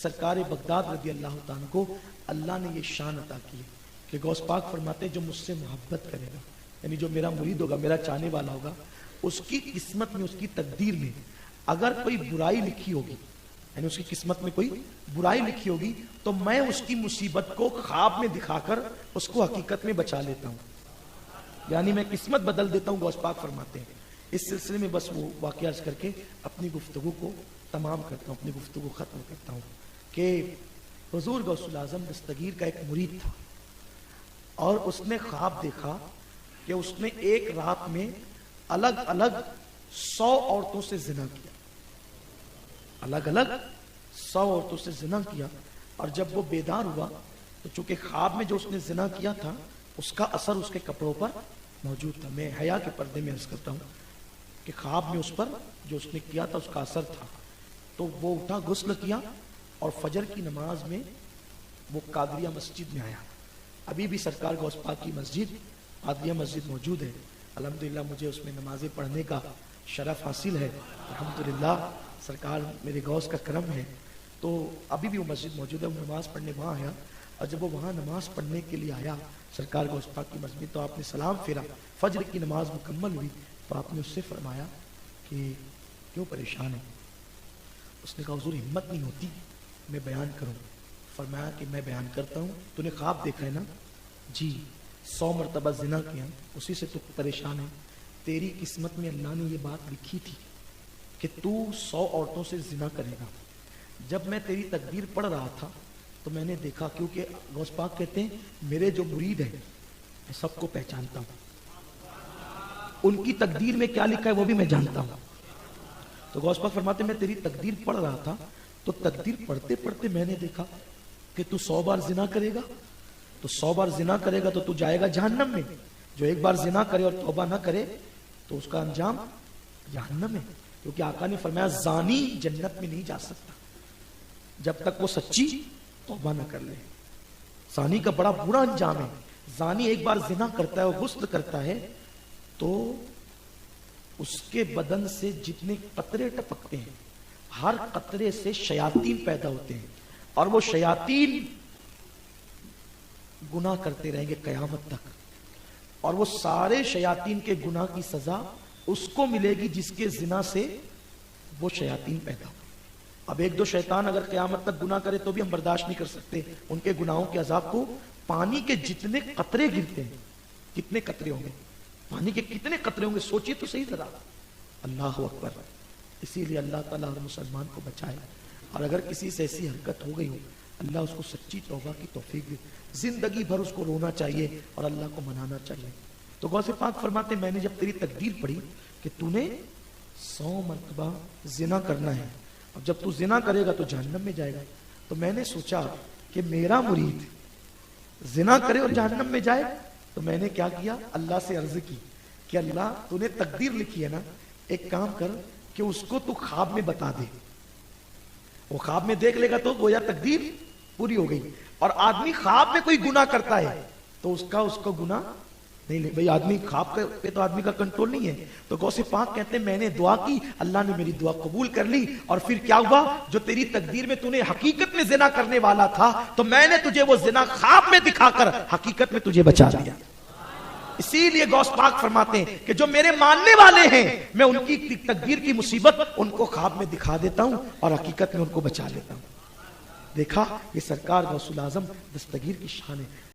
سرکار بغداد رضی اللہ تعالیٰ کو اللہ نے یہ شان عطا کی ہے کہ غوث پاک فرماتے ہیں جو مجھ سے محبت کرے گا، یعنی جو میرا مرید ہوگا، میرا چاہنے والا ہوگا، اس کی قسمت میں، اس کی تقدیر میں اگر کوئی برائی لکھی ہوگی، یعنی اس کی قسمت میں کوئی برائی لکھی ہوگی، تو میں اس کی مصیبت کو خواب میں دکھا کر اس کو حقیقت میں بچا لیتا ہوں، یعنی میں قسمت بدل دیتا ہوں، غوث پاک فرماتے ہیں۔ اس سلسلے میں بس وہ واقعہ عرض کر کے اپنی گفتگو کو تمام کرتا ہوں، اپنی گفتگو ختم کرتا ہوں کہ حضور غوث الاعظم دستگیر کا ایک مرید تھا، اور اس نے خواب دیکھا کہ اس نے ایک رات میں الگ الگ 100 عورتوں سے زنا کیا، الگ الگ 100 عورتوں سے زنا کیا، اور جب وہ بیدار ہوا تو چونکہ خواب میں جو اس نے زنا کیا تھا اس کا اثر اس کے کپڑوں پر موجود تھا۔ میں حیا کے پردے میں عرض کرتا ہوں کہ خواب میں اس پر جو اس نے کیا تھا اس کا اثر تھا، تو وہ اٹھا، غسل کیا، اور فجر کی نماز میں وہ قادریہ مسجد میں آیا۔ ابھی بھی سرکار غوث پاک کی مسجد قادریہ مسجد موجود ہے، الحمدللہ مجھے اس میں نمازیں پڑھنے کا شرف حاصل ہے، الحمدللہ سرکار میرے غوث کا کرم ہے۔ تو ابھی بھی وہ مسجد موجود ہے، وہ نماز پڑھنے وہاں آیا، اور جب وہ وہاں نماز پڑھنے کے لیے آیا سرکار غوث پاک کی مسجد، تو آپ نے سلام پھیرا، فجر کی نماز مکمل ہوئی، تو آپ نے اس سے فرمایا کہ کیوں پریشان ہے؟ اس نے کہا حضور ہمت نہیں ہوتی میں بیان کروں۔ فرمایا کہ میں بیان کرتا ہوں، تو نے خواب دیکھا ہے نا؟ جی، 100 مرتبہ زنا کیا، اسی سے تو پریشان ہے۔ تیری قسمت میں اللہ نے یہ بات لکھی تھی کہ تو 100 عورتوں سے زنا کرے گا۔ جب میں تیری تقدیر پڑھ رہا تھا تو میں نے دیکھا، کیونکہ غوث پاک کہتے ہیں میرے جو مرید ہیں میں سب کو پہچانتا ہوں، ان کی تقدیر میں کیا لکھا ہے وہ بھی میں جانتا ہوں۔ تو غوث پاک فرماتے میں تیری تقدیر پڑھ رہا تھا، تو تقدیر پڑھتے پڑھتے میں نے دیکھا کہ تو 100 بار زنا کرے گا، تو 100 بار زنا کرے گا تو تو جائے گا جہنم میں۔ جو ایک بار زنا کرے اور توبہ نہ کرے تو اس کا انجام جہنم ہے، کیونکہ آقا نے فرمایا زانی جنت میں نہیں جا سکتا جب تک وہ سچی توبہ نہ کر لے۔ زانی کا بڑا برا انجام ہے۔ زانی ایک بار زنا کرتا ہے اور غسل کرتا ہے تو اس کے بدن سے جتنے قطرے ٹپکتے ہیں، ہر قطرے سے شیاطین پیدا ہوتے ہیں، اور وہ شیاطین گناہ کرتے رہیں گے قیامت تک، اور وہ سارے شیاطین کے گناہ کی سزا اس کو ملے گی جس کے زنا سے وہ شیاطین پیدا ہو۔ اب ایک دو شیطان اگر قیامت تک گناہ کرے تو بھی ہم برداشت نہیں کر سکتے، ان کے گناہوں کے عذاب کو۔ پانی کے جتنے قطرے گرتے ہیں، کتنے قطرے ہوں گے، پانی کے کتنے قطرے ہوں گے، سوچئے تو صحیح ذرا، اللہ اکبر۔ اسی لیے اللہ تعالیٰ ہر مسلمان کو بچائے، اور اگر کسی سے ایسی حرکت ہو گئی ہو اللہ اس کو سچی توبہ کی توفیق دے، زندگی بھر اس کو رونا چاہیے اور اللہ کو منانا چاہیے۔ تو غوث پاک فرماتے میں نے جب تیری تقدیر پڑھی کہ تو نے 100 مرتبہ زنا کرنا ہے، اب جب تو زنا کرے گا تو جہنم میں جائے گا، تو میں نے سوچا کہ میرا مرید زنا کرے اور جہنم میں جائے، تو میں نے کیا کیا، اللہ سے عرض کی کہ اللہ تو نے تقدیر لکھی ہے نا، ایک کام کر کہ اس کو تو خواب میں بتا دے، وہ خواب میں دیکھ لے گا تو گویا تقدیر پوری ہو گئی۔ اور آدمی خواب میں کوئی گناہ کرتا ہے تو اس کو گناہ نہیں لے، بھئی آدمی خواب پہ تو آدمی کا کنٹرول نہیں ہے۔ تو غوث پاک کہتے ہیں میں نے دعا کی، اللہ نے میری دعا قبول کر لی، اور پھر کیا ہوا، جو تیری تقدیر میں تو نے حقیقت میں زنا کرنے والا تھا تو میں نے تجھے وہ زنا خواب میں دکھا کر حقیقت میں تجھے بچا دیا۔ اسی لیے غوث پاک فرماتے ہیں کہ جو میرے ماننے والے ہیں میں ان کی تقدیر کی مصیبت ان کو خواب میں دکھا دیتا ہوں اور حقیقت میں ان کو بچا لیتا ہوں۔ دیکھا، یہ سرکار غوث الاعظم دستگیر کی شان ہے۔